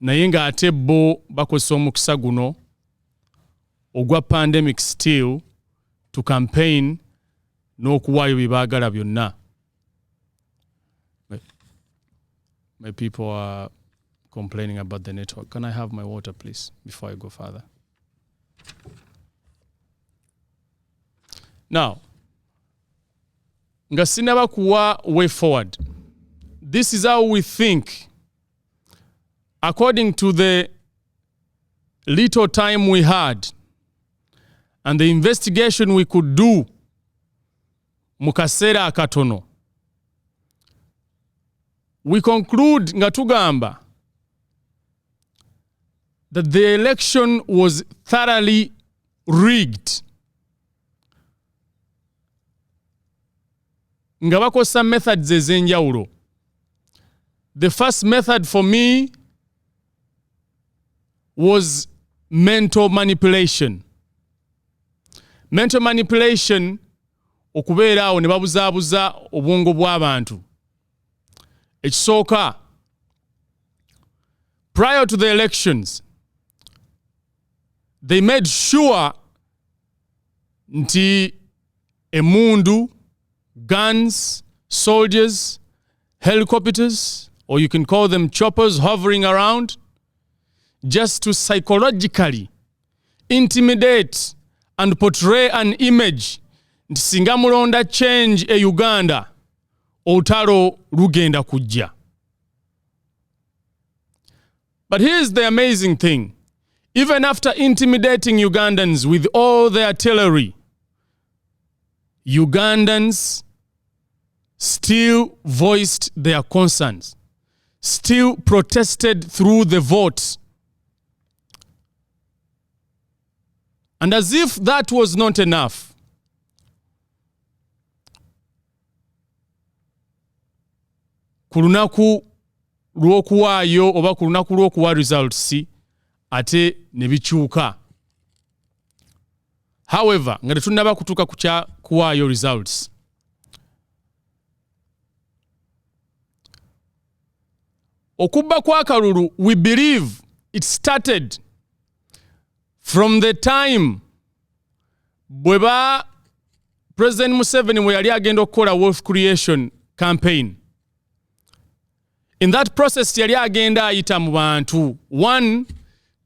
naye nga ate bo bakozesa omukisa guno ogwa pandemic still to campaign n'okuwaayo bye baagala byonna. My people are complaining about the network. Can I have my water, please, before I go further? Now, nga sinaba kuwa way forward. This is how we think. According to the little time we had and the investigation we could do mu kaseera akatono, we conclude nga tugamba that the election was thoroughly rigged. Nga bakozesa methods ez'enjawulo. The first method for me was mental manipulation. Mental manipulation, okubeera awo ne babuzaabuza obwongo bw'abantu. Ekisooka, prior to the elections, they made sure nti emundu, guns, soldiers, helicopters, or you can call them choppers hovering around, just to psychologically intimidate and portray an image nti singa mulonda change e Uganda, olutalo lugenda kujja. But here's the amazing thing. Even after intimidating Ugandans with all the artillery, Ugandans still voiced their concerns, still protested through the vote. And as if that was not enough, ku lunaku lw'okuwaayo oba ku lunaku lw'okuwa results ate ne bikyuka. However, nga tetunnaba kutuuka ku kya kuwaayo results, okubba kwa kalulu, we believe it started from the time bweba President Museveni we yali agenda okukola wealth creation campaign. In that process yali agenda ayita mu bantu, one,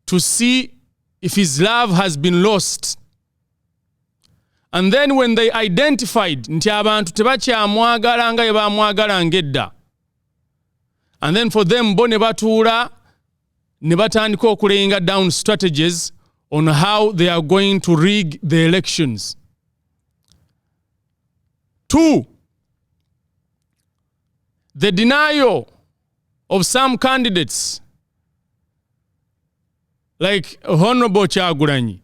to see if his love has been lost. And then when they identified nti abantu tebakyamwagala nga yebamwagala ngedda, and then for them bo ne batuula ne batandika okulenga down strategies on how they are going to rig the elections. Two, the denial of some candidates like Honorable Kyagulanyi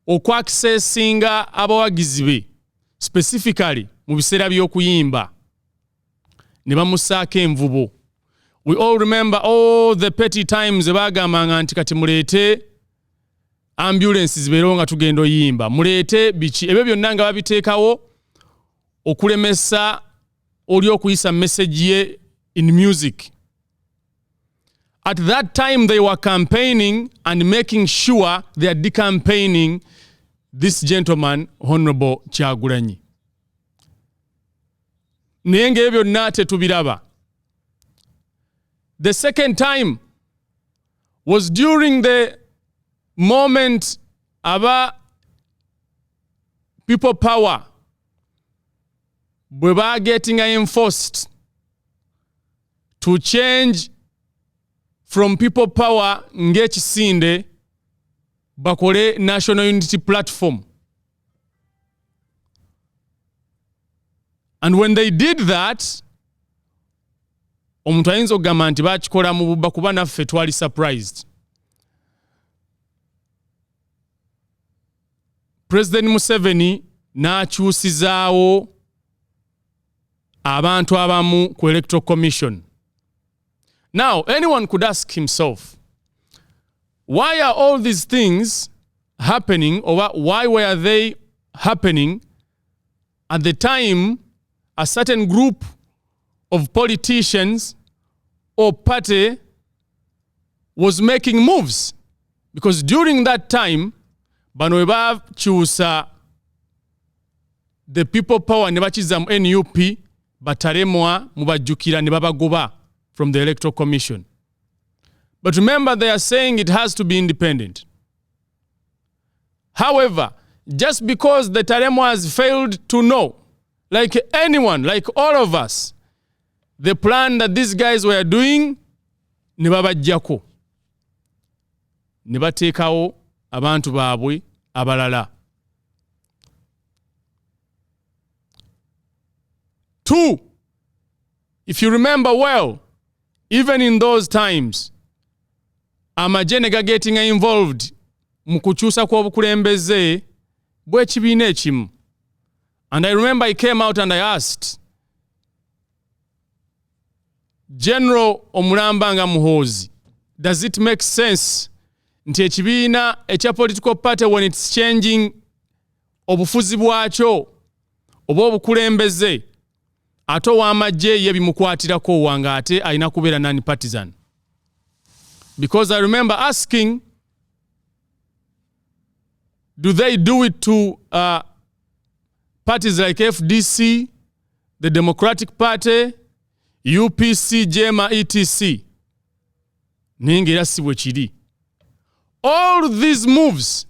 okwakisesinga abawagizi be specifically mu biseera by'okuyimba ne bamusaako envubo. We all remember all the petty times bagambanga nti kati muleete ambulances zibeerewo nga tugenda oyimba, muleete biki, ebyo byonna nga babiteekawo okulemesa oli okuyisa message ye in music. At that time they were campaigning and making sure they are decampaigning this gentleman, Honorable Kyagulanyi. Naye nga ebyo byonna tetubiraba. The second time was during the moment aba people power we were getting enforced to change from people power ng'ekisinde bakole national unity platform. And when they did that, omuntu ayinza okugamba nti bakikola mu bubba kuba naffe twali surprised. President Museveni n'akyusizaawo abantu abamu ku Electoral Commission. Now, anyone could ask himself, why are all these things happening, or why were they happening at the time a certain group of politicians or party was making moves. Because during that time, bano bakyusa the people power ne bakiza mu NUP bataremwa mubajjukira ne babagoba from the Electoral Commission. But remember, they are saying it has to be independent. However, just because the Taremwa has failed to know, like anyone, like all of us, the plan that these guys were doing, ne babajjako. Ne bateekawo abantu baabwe abalala. 2, if you remember well, even in those times, amagye ne getting involved mu kukyusa kw'obukulembeze bw'ekibiina ekimu. And I remember I came out and I asked General Omulambanga Muhoozi, does it make sense nti ekibiina ekya political party when it's changing obufuzi bwakyo oba obukulembeze ate ow'amagye ye bimukwatirako wanga ate alina kubeera non-partisan? Because I remember asking, do they do it to parties like FDC, the Democratic Party, UPC, JEMA, etc.? Nengera si bwe kiri. All these moves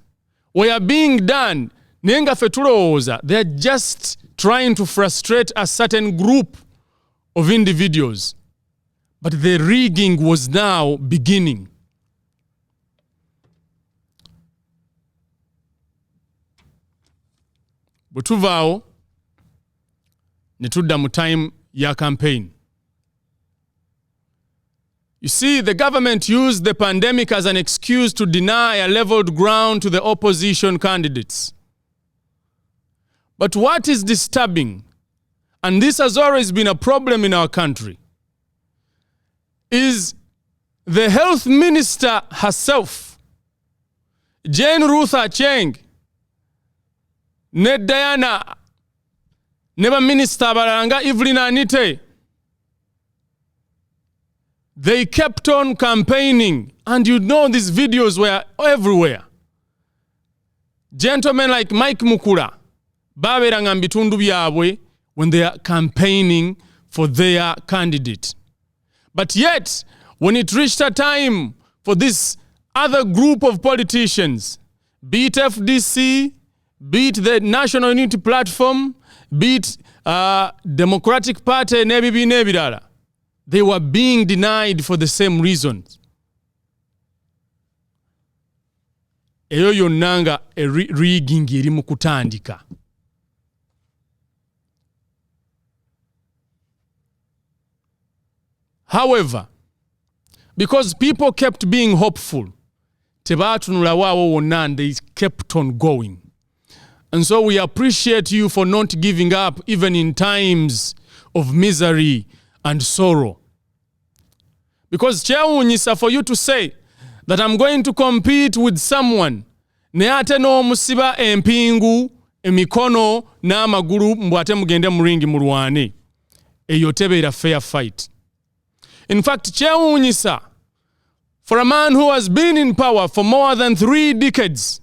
were being done, nenga ffe tulowooza they are just trying to frustrate a certain group of individuals. But the rigging was now beginning. Butuvao ne tudda mu time ya campaign. You see, the government used the pandemic as an excuse to deny a leveled ground to the opposition candidates. But what is disturbing, and this has always been a problem in our country, is the health minister herself, Jane Ruth Acheng, ne Diana, neba minister abalanga Evelyn Anite, they kept on campaigning, and you know these videos were everywhere. Gentlemen like Mike Mukura, baberanga mu bitundu byabwe when they are campaigning for their candidate. But yet, when it reached a time for this other group of politicians, be it FDC, be it the National Unity Platform, be it Democratic Party, nebibi nebirala, they were being denied for the same reasons. Eyo yonna nga rigging eri mu kutandika. However, because people kept being hopeful, tebatunula wawo wonna, and they kept on going. And so we appreciate you for not giving up even in times of misery and sorrow. Because kyewuunyisa for you to say that I'm going to compete with someone naye ate n'omusiba empingu, emikono n'amagulu mbu ate mugende mu ringi mulwane. Eyo tebeera fair fight. In fact, kyewuunyisa for a man who has been in power for more than 3 decades,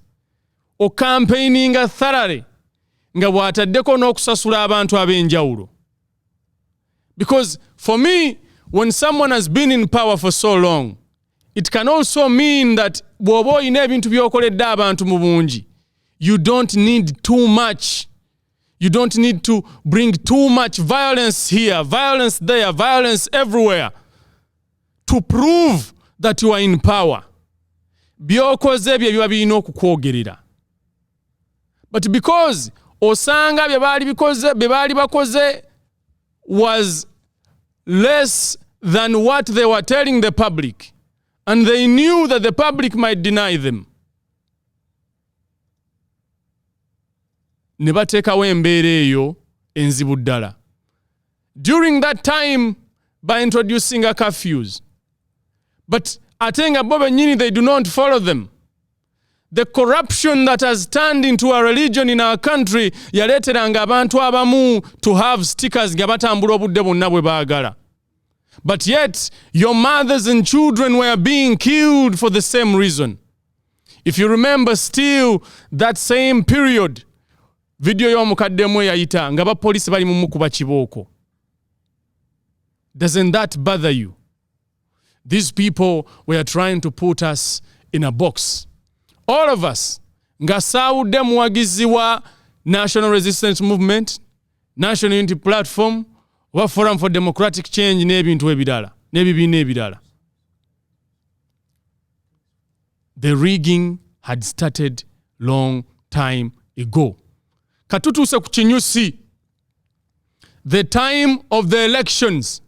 o campaigning thoroughly, nga bw'ataddeko n'okusasula abantu ab'enjawulo. Because for me, when someone has been in power for so long, it can also mean that bw'oba olina ebintu by'okoledde abantu mu bungi, you don't need too much. You don't need to bring too much violence here, violence there, violence everywhere to prove that you are in power. By'okoze bye biba birina okukwogerera. But because osanga bye baali bakoze was less than what they were telling the public, and they knew that the public might deny them, ne bateekawo embeera eyo enzibu ddala. During that time, by introducing a curfews, but ate nga bo bennyini they do not follow them. The corruption that has turned into a religion in our country yaleeteranga abantu abamu to have stickers nga batambula obudde bwonna bwe baagala. But yet, your mothers and children were being killed for the same reason. If you remember still that same period, video y'omukadde mwe yayita nga abapoliisi bali mu mukuba kibooko. Doesn't that bother you? These people were trying to put us in a box. All of us, nga saawudde muwagizi wa National Resistance Movement, National Unity Platform, wa Forum for Democratic Change n'ebintu ebirala, n'ebibiina ebirala. The rigging had started long time ago. Katutuuse ku kinyusi. The time of the elections.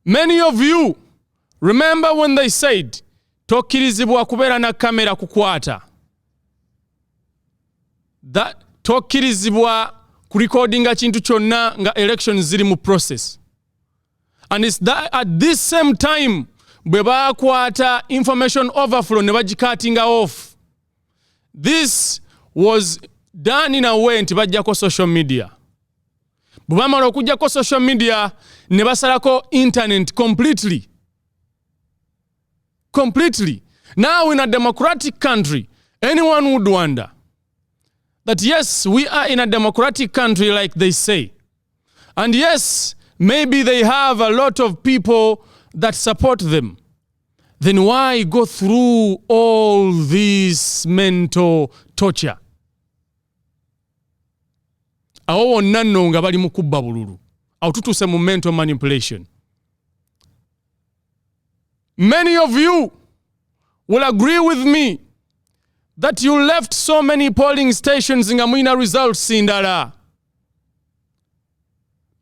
Many of you remember when they said, tokkirizibwa kubeera na kamera kukwata. That tokkirizibwa kurecordinga kintu kyonna nga elections ziri mu process. And it's that at this same time bwe bakwata information overflow ne bagikatinga off. This was done in a way nti bajjako social media. Bwe bamala okujjako social media ne basalako internet completely. Completely. Now in a democratic country, anyone would wonder that yes, we are in a democratic country like they say. And yes, maybe they have a lot of people that support them. Then why go through all this mental torture? Awo wonna nno nga bali mu kubba bululu. Awo tutuuse mu mental manipulation. Many of you will agree with me that you left so many polling stations nga mulina results ndala.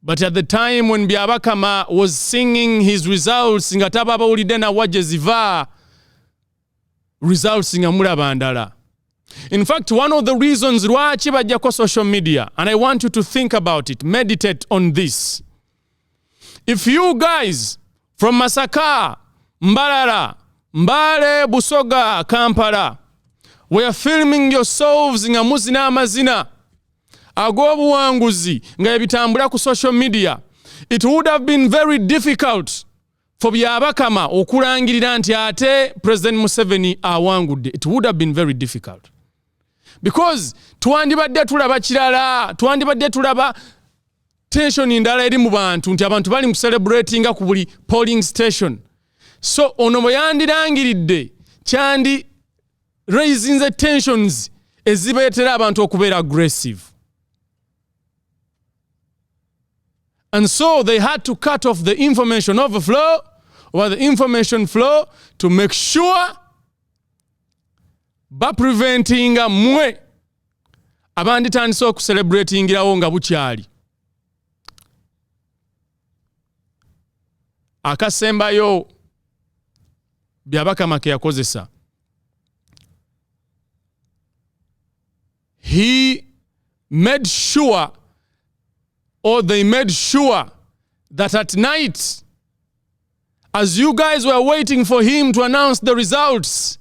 But at the time when Byabakama was singing his results, nga tababawulidde na wajje ziva, results nga mulaba ndala. In fact, one of the reasons lwaki bajjako social media, and I want you to think about it, meditate on this. If you guys from Masaka, Mbarara, Mbale, Busoga, Kampala were filming yourselves nga muzina amazina ag'obuwanguzi nga ebitambula ku social media, it would have been very difficult for Byabakama okulangirira nti ate President Museveni awangudde. It would have been very difficult. Because twandibadde tulaba kirala, twandibadde tulaba tension ndala eri mu bantu nti abantu bali mu celebratinga ku buli polling station. So ono bwe yandirangiridde kyandi raising the tensions ezibeetera abantu okubeera aggressive. And so they had to cut off the information overflow or the information flow to make sure preventing mwe abanditandise okucelebratingirawo nga bukyali. Akasembayo Byabakama ke yakozesa. He made sure, or they made sure, that at night, as you guys were waiting for him to announce the results,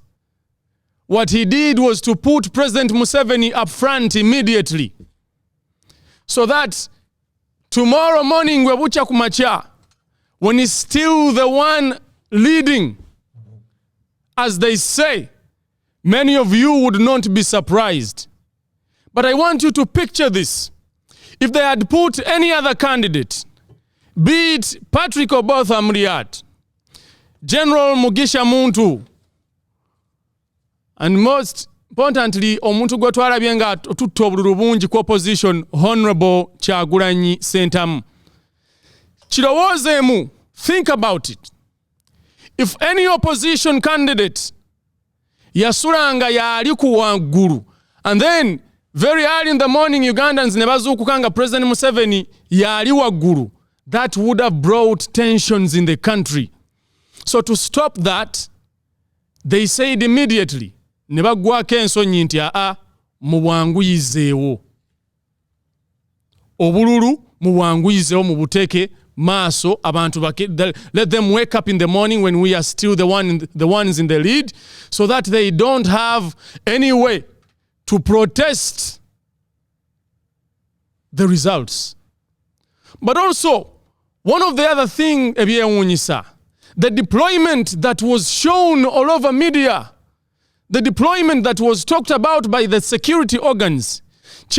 what he did was to put President Museveni up front immediately. So that tomorrow morning, webucha kumacha, when he's still the one leading, as they say, many of you would not be surprised. But I want you to picture this. If they had put any other candidate, be it Patrick Oboth Amriat, General Mugisha Muntu, and most importantly, omuntu gwe twalabye nga tutta obululu bungi ku opposition, Honorable Kyagulanyi Ssentamu. Kirowoozeemu, think about it. If any opposition candidate yasulanga yali ku waggulu, and then very early in the morning Ugandans ne bazuukuka nga President Museveni yali waggulu, that would have brought tensions in the country. So to stop that, they said immediately, ne baggwako ensonyi nti mubwanguyizeewo. Obululu mubwanguyizeewo mubuteeke maaso abantu let them wake up in the morning when we are still the ones in the lead, so that they don't have any way to protest the results. But also, one of the other things, the deployment that was shown all over media, the deployment that was talked about by the security organs, that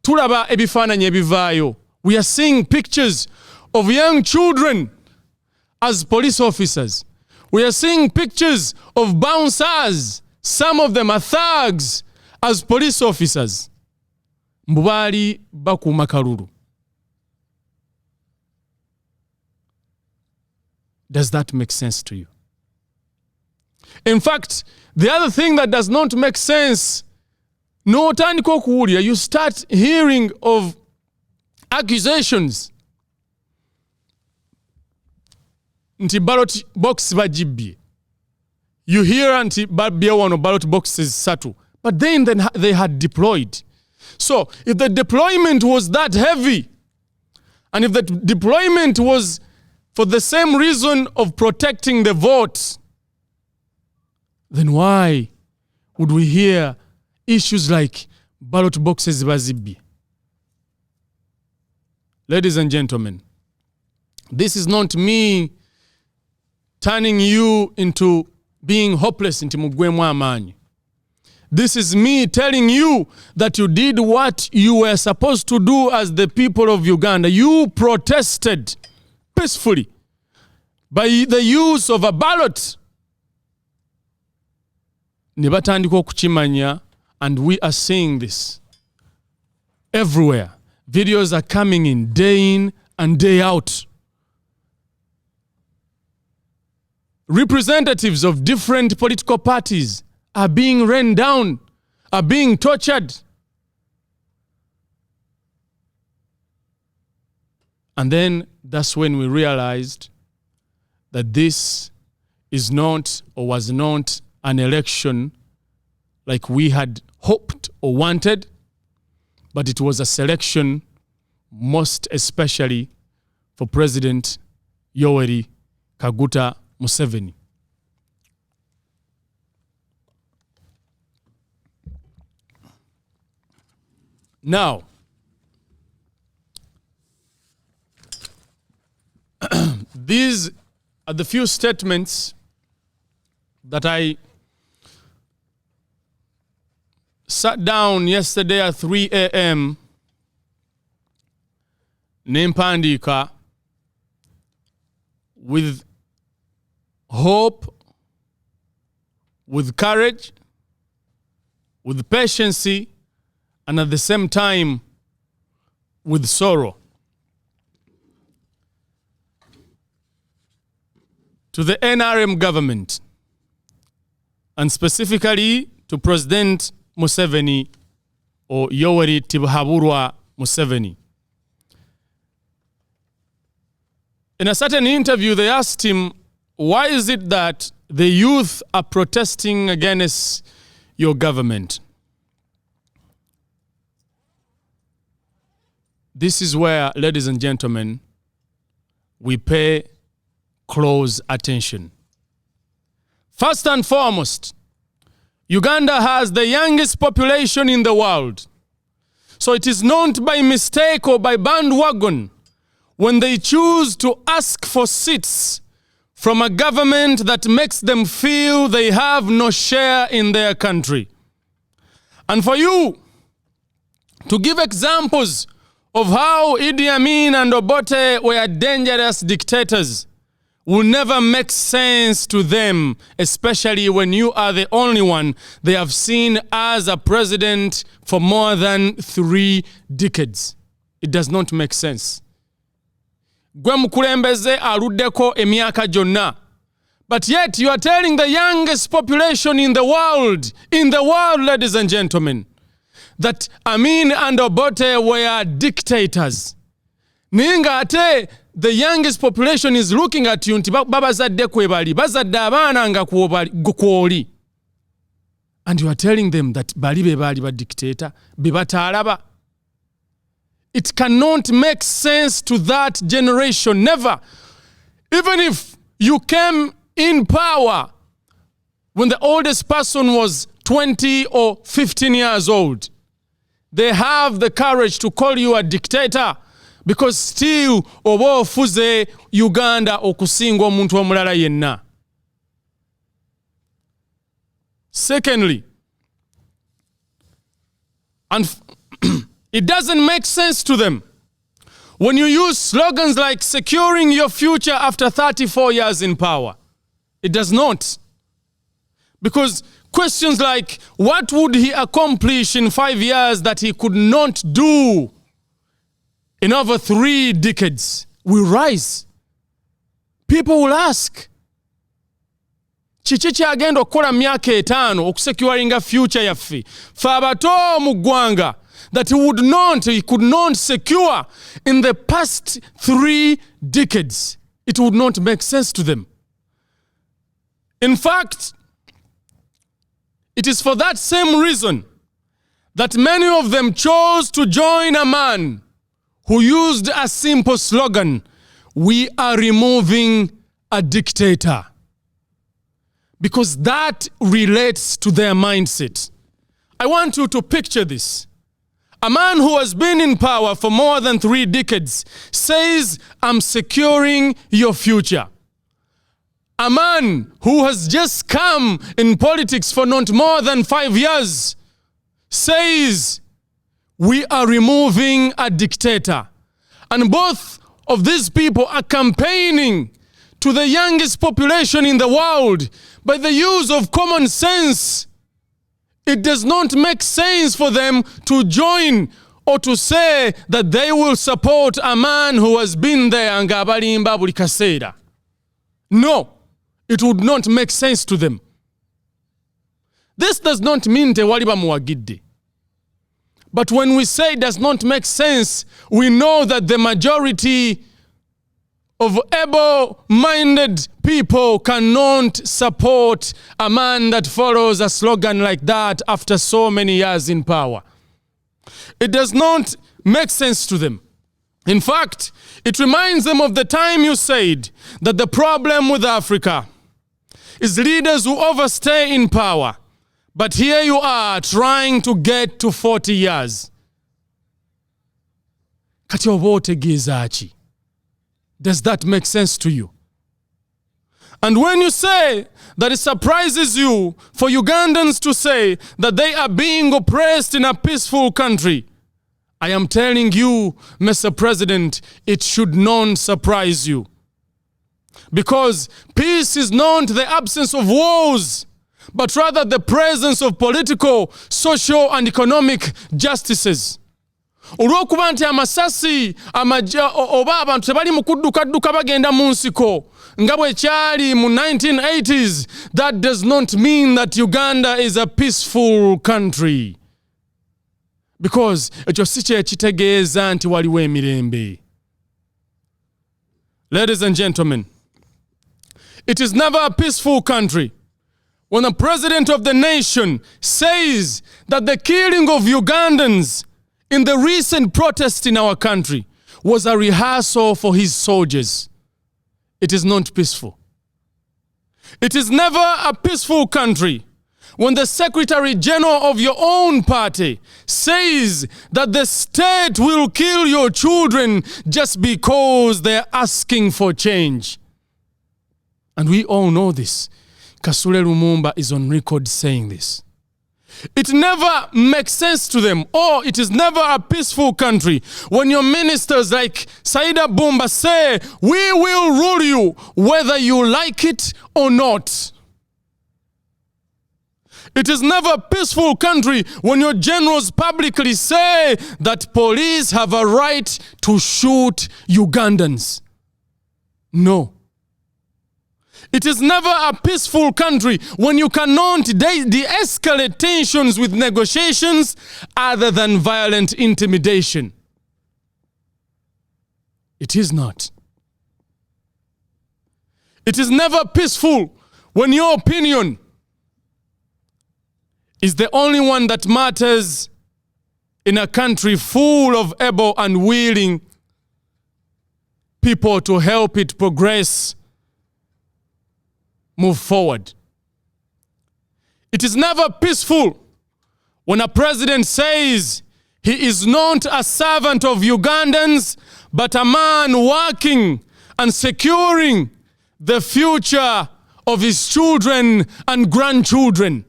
tulaba ebifaananyi ebivaayo. We are seeing pictures of young children as police officers. We are seeing pictures of bouncers. Some of them are thugs as police officers. Mbali bakuuma kalulu. Does that make sense to you? In fact, the other thing that does not make sense, no otandika okuwulira, you start hearing of accusations nti ballot box bajibye. You hear nti babye wano ballot boxes satu. But then they had deployed. So if the deployment was that heavy, and if the deployment was for the same reason of protecting the vote, then why would we hear issues like ballot boxes bazibye? Ladies and gentlemen, this is not me turning you into being hopeless into mugwemu amaanyi. This is me telling you that you did what you were supposed to do as the people of Uganda. You protested peacefully by the use of a ballot. Nibatandika okukimanya, and we are seeing this everywhere. Videos are coming in and day out. Representatives of different political parties are being run down, are being tortured. And then that's when we realized that this is not or was not an election like we had hoped or wanted, but it was a selection most especially for President Yoweri Kaguta Museveni. Now, these are the few statements that I sat down yesterday at 3 a.m. Nempandika with hope, with courage, with patience, and at the same time with sorrow. To the NRM government, and specifically to President Museveni, or Yoweri Tibuhaburwa Museveni. In a certain interview, they asked him, why is it that the youth are protesting against your government? This is where, ladies and gentlemen, we pay close attention. First and foremost, Uganda has the youngest population in the world. So it is not by mistake or by bandwagon when they choose to ask for seats from a government that makes them feel they have no share in their country. And for you to give examples of how Idi Amin and Obote were dangerous dictators will never make sense to them, especially when you are the only one they have seen as a president for more than 3 decades. It does not make sense. Gwe mukulembeze aluddeko emyaka gyonna. But yet you are telling the youngest population in the world, ladies and gentlemen, that Amin and Obote were dictators. Ninga ate the youngest population is looking at you nti babazadde kwebali, bazadde abaana nga kwoli. And you are telling them that bali bebali ba dictator, bebatalaba. It cannot make sense to that generation, never. Even if you came in power when the oldest person was 20 or 15 years old, they have the courage to call you a dictator because still oba ofuze Uganda okusinga omuntu omulala yenna. Secondly, and it doesn't make sense to them when you use slogans like securing your future after 34 years in power. It does not. Because questions like, what would he accomplish in 5 years that he could not do in over 3 decades will rise. People will ask, kiki kyagenda okukola myaka 5 okusecuringa future yaffe fe abato mu ggwanga that he could not secure in the past 3 decades? It would not make sense to them. In fact, it is for that same reason that many of them chose to join a man who used a simple slogan, "We are removing a dictator." Because that relates to their mindset. I want you to picture this. A man who has been in power for more than 3 decades says, "I'm securing your future." A man who has just come in politics for not more than 5 years says, "We are removing a dictator." And both of these people are campaigning to the youngest population in the world by the use of common sense. It does not make sense for them to join or to say that they will support a man who has been there nga abalimba buli kaseera. No, it would not make sense to them. This does not mean tewali bamuwagidde. But when we say it does not make sense, we know that the majority of able-minded people cannot support a man that follows a slogan like that after so many years in power. It does not make sense to them. In fact, it reminds them of the time you said that the problem with Africa is leaders who overstay in power. But here you are trying to get to 40 years. Kati oba otegeeza ki? Does that make sense to you? And when you say that it surprises you for Ugandans to say that they are being oppressed in a peaceful country, I am telling you, Mr. President, it should not surprise you. Because peace is not the absence of wars, but rather the presence of political, social, and economic justices. Olw'okuba nti amasasi oba abantu tebali mu kudduka bagenda mu nsiko nga bwe kyali mu 1980s, that does not mean that Uganda is a peaceful country. Because ekyo si kye kitegeeza nti waliwo emirembe. Ladies and gentlemen, it is never a peaceful country when the president of the nation says that the killing of Ugandans in the recent protest in our country was a rehearsal for his soldiers. It is not peaceful. It is never a peaceful country when the Secretary General of your own party says that the state will kill your children just because they're asking for change. And we all know this. Kasule Lumumba is on record saying this. It never makes sense to them, or it is never a peaceful country when your ministers like Saida Bumba say, "We will rule you whether you like it or not." It is never a peaceful country when your generals publicly say that police have a right to shoot Ugandans. No. It is never a peaceful country when you cannot de-escalate tensions with negotiations other than violent intimidation. It is not. It is never peaceful when your opinion is the only one that matters in a country full of able and willing people to help it progress, move forward. It is never peaceful when a president says He is not a servant of Ugandans, but a man working and securing the future of his children and grandchildren.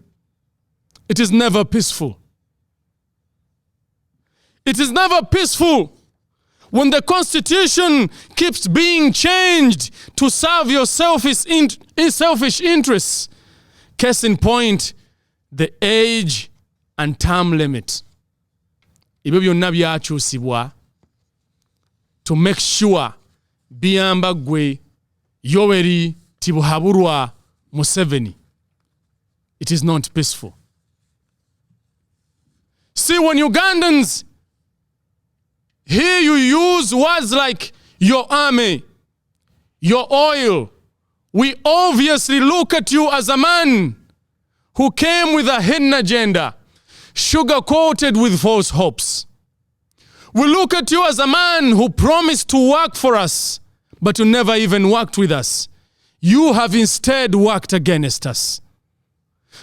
It is never peaceful. It is never peaceful when the constitution keeps being changed to serve your selfish interests. Case in point, the age and term limit. Ibyo byonna byakyusibwa to make sure biyamba gwe Yoweri Tibuhaburwa Museveni. It is not peaceful. See, when Ugandans hear you use words like your army, your oil, we obviously look at you as a man who came with a hidden agenda, sugar-coated with false hopes. We look at you as a man who promised to work for us, but who never even worked with us. You have instead worked against us.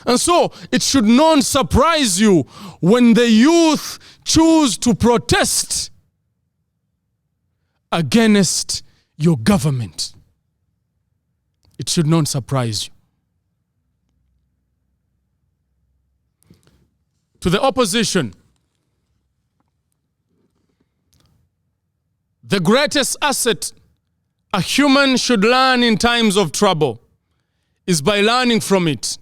And so it should not surprise you when the youth choose to protest against your government. It should not surprise you. To the opposition, the greatest asset a human should learn in times of trouble is by learning from it.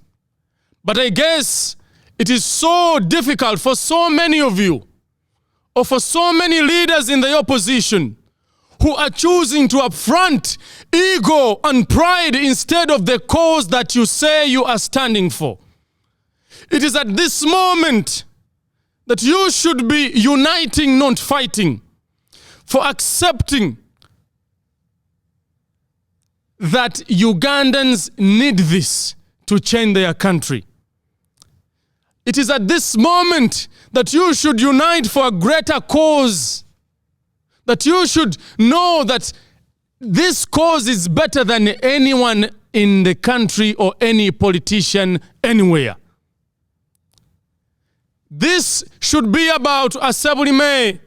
But I guess it is so difficult for so many of you, or for so many leaders in the opposition, who are choosing to affront ego and pride instead of the cause that you say you are standing for. It is at this moment that you should be uniting, not fighting, for accepting that Ugandans need this to change their country. It is at this moment that you should unite for a greater cause, that you should know that this cause is better than anyone in the country or any politician anywhere. This should be about Assemblyman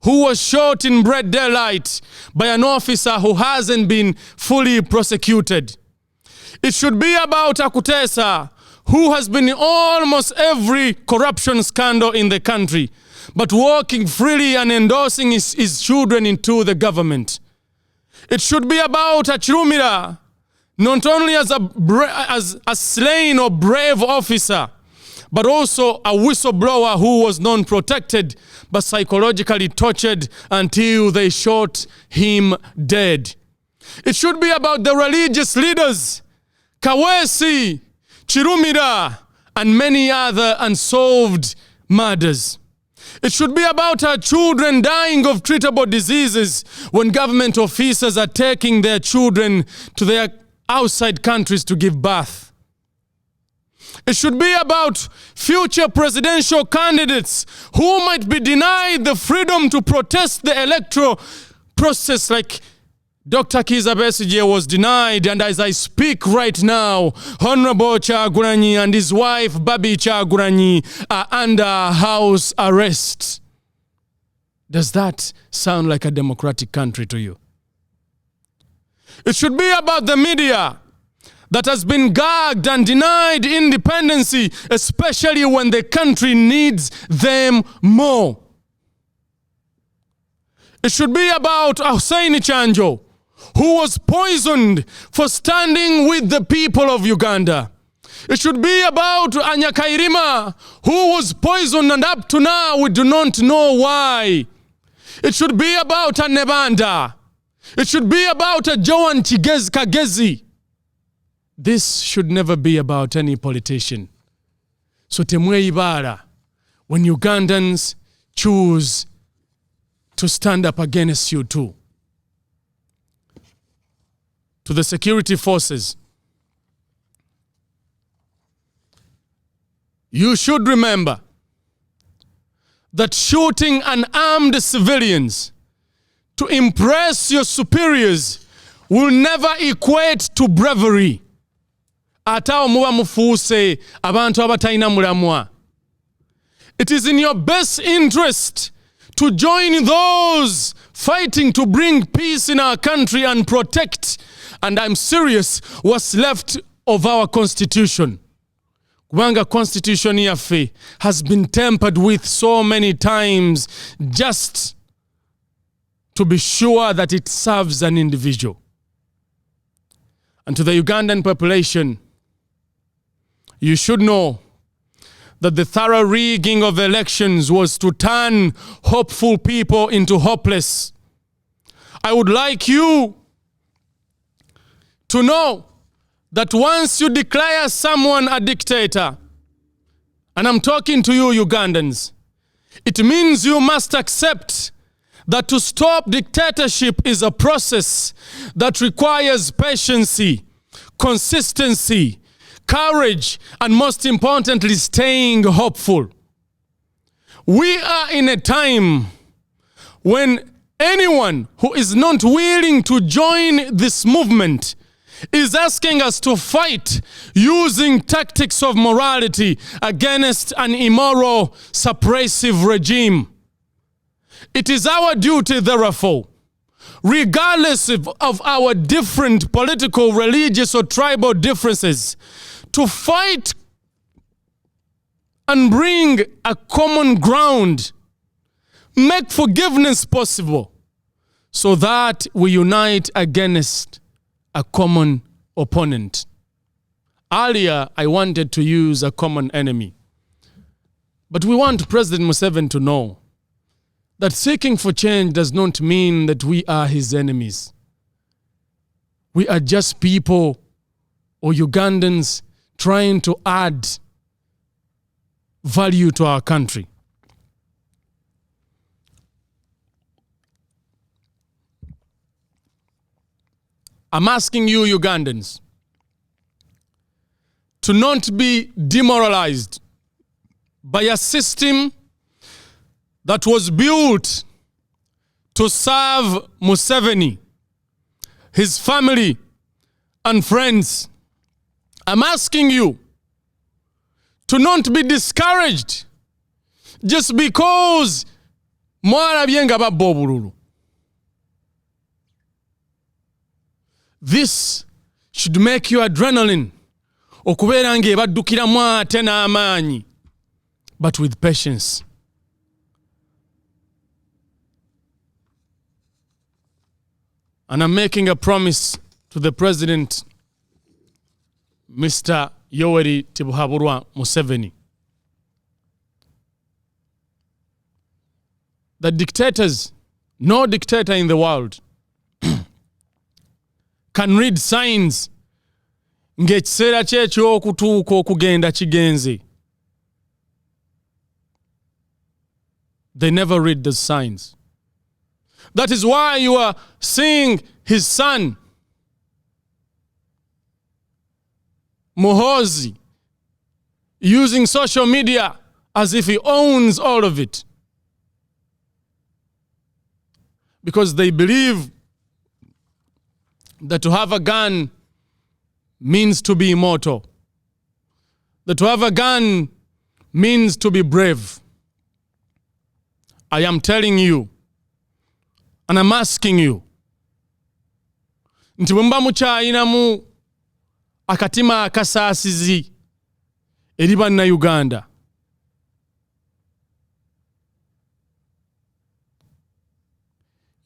who was shot in broad daylight by an officer who hasn't been fully prosecuted. It should be about Akutesa, who has been in almost every corruption scandal in the country, but walking freely and endorsing his children into the government. It should be about Achirumira, not only as a slain or brave officer, but also a whistleblower who was non-protected, but psychologically tortured until they shot him dead. It should be about the religious leaders, Kawesi, Chirumira, and many other unsolved murders. It should be about our children dying of treatable diseases when government officers are taking their children to their outside countries to give birth. It should be about future presidential candidates who might be denied the freedom to protest the electoral process, like Dr. Kizza Besigye was denied, and as I speak right now, Honorable Kyagulanyi and his wife Babi Kyagulanyi are under house arrest. Does that sound like a democratic country to you? It should be about the media that has been gagged and denied independency, especially when the country needs them more. It should be about Hussein Chanjo, who was poisoned for standing with the people of Uganda. It should be about Anyakairima, who was poisoned, and up to now we do not know why. It should be about Nebanda. It should be about Joan Kagezi. This should never be about any politician. So temwe ibara, when Ugandans choose to stand up against you too. To the security forces, you should remember that shooting unarmed civilians to impress your superiors will never equate to bravery. Atawo muba mufuuse abantu abatalina mulamwa. It is in your best interest to join those fighting to bring peace in our country and protect, and I'm serious, what's left of our constitution. Kubanga constitution yaffe has been tampered with so many times just to be sure that it serves an individual. And to the Ugandan population, you should know that the thorough rigging of the elections was to turn hopeful people into hopeless. I would like you to know that once you declare someone a dictator, and I'm talking to you Ugandans, it means you must accept that to stop dictatorship is a process that requires patience, consistency, courage, and most importantly, staying hopeful. We are in a time when anyone who is not willing to join this movement is asking us to fight using tactics of morality against an immoral, suppressive regime. It is our duty, therefore, regardless of our different political, religious, or tribal differences, to fight and bring a common ground, make forgiveness possible, so that we unite against a common opponent. Earlier, I wanted to use a common enemy. But we want President Museveni to know that seeking for change does not mean that we are his enemies. We are just people or Ugandans trying to add value to our country. I'm asking you Ugandans to not be demoralized by a system that was built to serve Museveni, his family, and friends. I'm asking you to not be discouraged just because mwarabye nga babba obululu. This should make your adrenaline okubeera nga ebaddukiramu ate n'amaanyi, but with patience. And I'm making a promise to the President, Mr. Yoweri Tibuhaburwa Museveni, that dictators, no dictator in the world, can read signs ng'ekiseera kye eky'okutuuka okugenda kigenze. They never read the signs. That is why you are seeing his son, Muhoozi, using social media as if he owns all of it. Because they believe that to have a gun means to be immortal. That to have a gun means to be brave. I am telling you, and I'm asking you, nti bwe muba mukyayinamu akatima akasaasizi eri bannayuganda,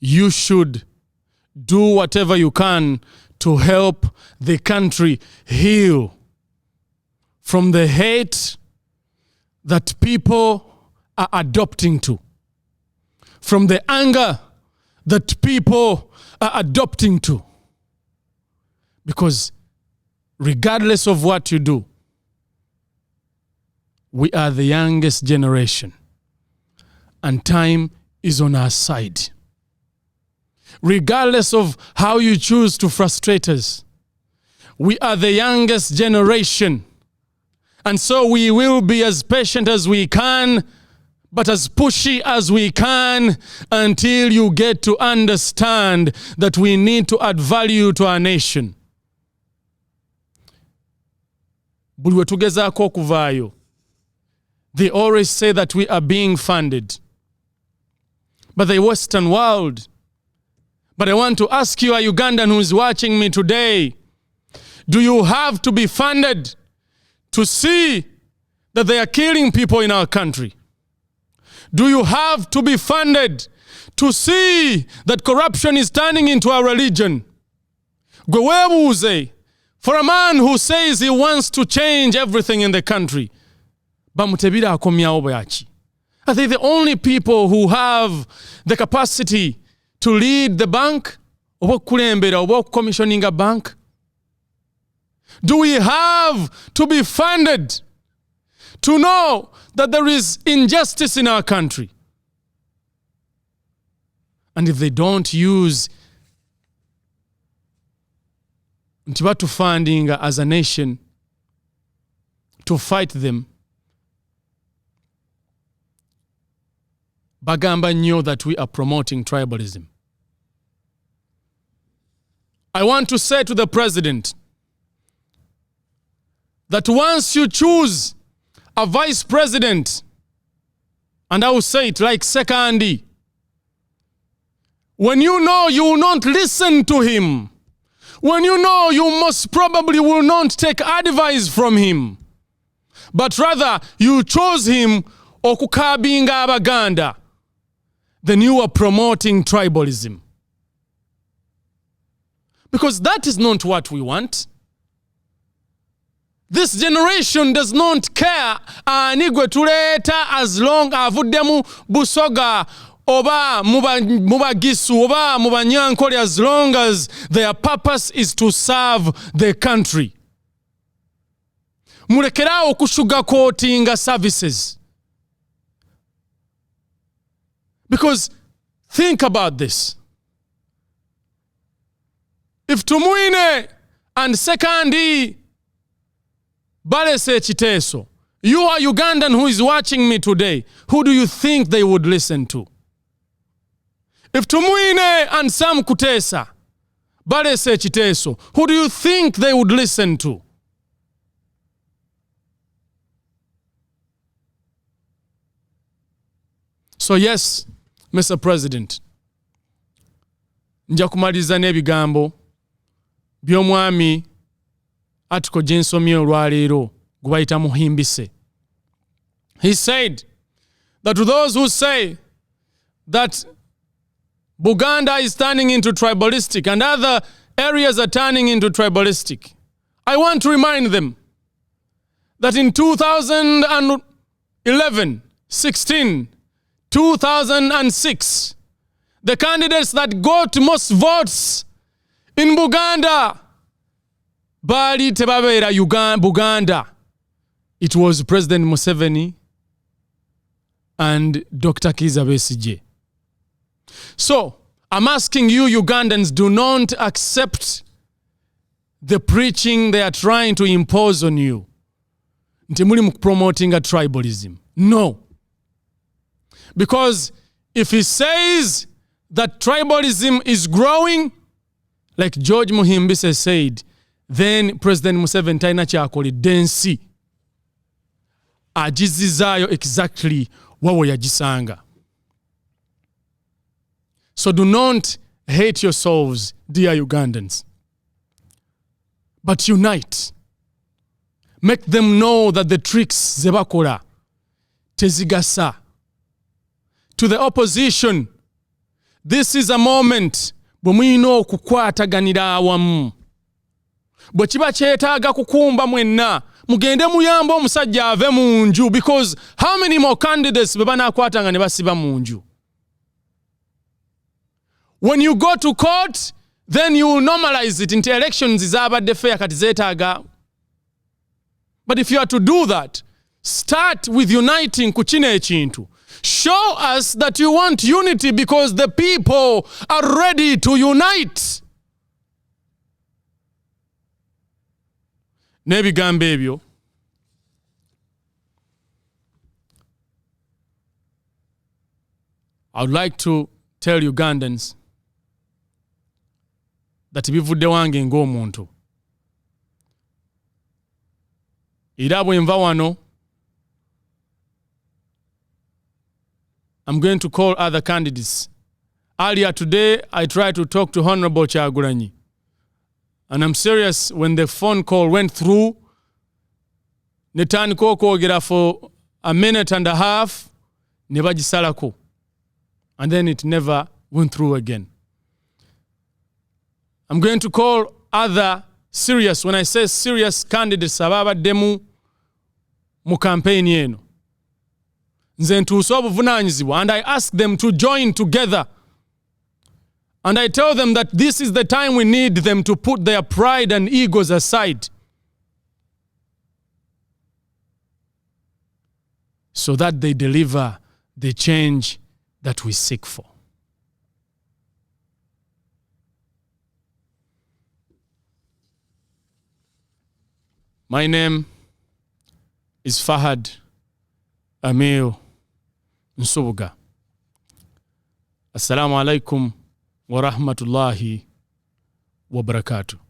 you should do whatever you can to help the country heal from the hate that people are adopting to, from the anger that people are adopting to. Because regardless of what you do, we are the youngest generation, and time is on our side. Regardless of how you choose to frustrate us, we are the youngest generation, and so we will be as patient as we can, but as pushy as we can, until you get to understand that we need to add value to our nation. Buli we tugezaako okuvaayo They always say that we are being funded by the Western world. But I want to ask you, a Ugandan who is watching me today, do you have to be funded to see that they are killing people in our country? Do you have to be funded to see that corruption is turning into a religion? For a man who says he wants to change everything in the country, are they the only people who have the capacity to lead the bank? Commissioning a bank? Do we have to be funded to know that there is injustice in our country? And if they don't use Ntibatu funding as a nation to fight them, bagamba knew that we are promoting tribalism. I want to say to the president that once you choose a vice president, and I will say it like Sekandi, when you know you will not listen to him, when you know you most probably will not take advice from him, but rather you chose him okukabinga abaganda, then you are promoting tribalism. Because that is not what we want. This generation does not care anigwe tuleta as long avuddemu busoga oba mubagisu oba mubanyankole, as long as their purpose is to serve the country. Mulekerao kusugarcoating services. Because think about this. If Tumuine and Sekandi balese chiteso, you are Ugandan who is watching me today, who do you think they would listen to? If Tumuine and Sam Kutesa balese chiteso, who do you think they would listen to? So yes, Mr. President, nja kumaliza n'ebigambo by'omwami Atiko Jensomye olwaleero gubayita muhimbise. He said that to those who say that Buganda is turning into tribalistic and other areas are turning into tribalistic, I want to remind them that in 2011, 16, 2006, the candidates that got most votes in Buganda, bali tebabera Buganda. It was President Museveni and Dr. Kizza Besigye. So, I'm asking you Ugandans, do not accept the preaching they are trying to impose on you. Ntimuli promoting a tribalism. No. Because if he says that tribalism is growing, like George Muhimbise said, then President Museveni taina kyakolidde ensi agizizayo exactly wawo yagisanga. So do not hate yourselves, dear Ugandans, but unite. Make them know that the tricks zebakola tezigasa. To the opposition, this is a moment bwe muyina okukwataganira awamu. Bwe kiba kyetaaga kukumba mwenna, mugende muyamba omusajja ave mu nju, because how many more candidates be banaakwatanga ne basiba mu nju? When you go to court, then you normalize it into elections izabadde fair kati zeetaaga. But if you are to do that, start with uniting ku kino ekintu. Show us that you want unity because the people are ready to unite. N'ebigambo ebyo I would like to tell Ugandans that bivudde wange ng'omuntu. Era bwe nva wano I'm going to call other candidates. Earlier today, I tried to talk to Honorable Kyagulanyi. And I'm serious, when the phone call went through, netandika okwogera for a minute and a half, ne bagisalako. And then it never went through again. I'm going to call other serious, when I say serious candidates, ababaddemu mu campaign eno. Nze ntuuse obuvunanyizibwa, and I ask them to join together. And I tell them that this is the time we need them to put their pride and egos aside, so that they deliver the change that we seek for. My name is Fahad Amir Nsubuga. Assalamu alaikum wa rahmatullahi wa barakatuh.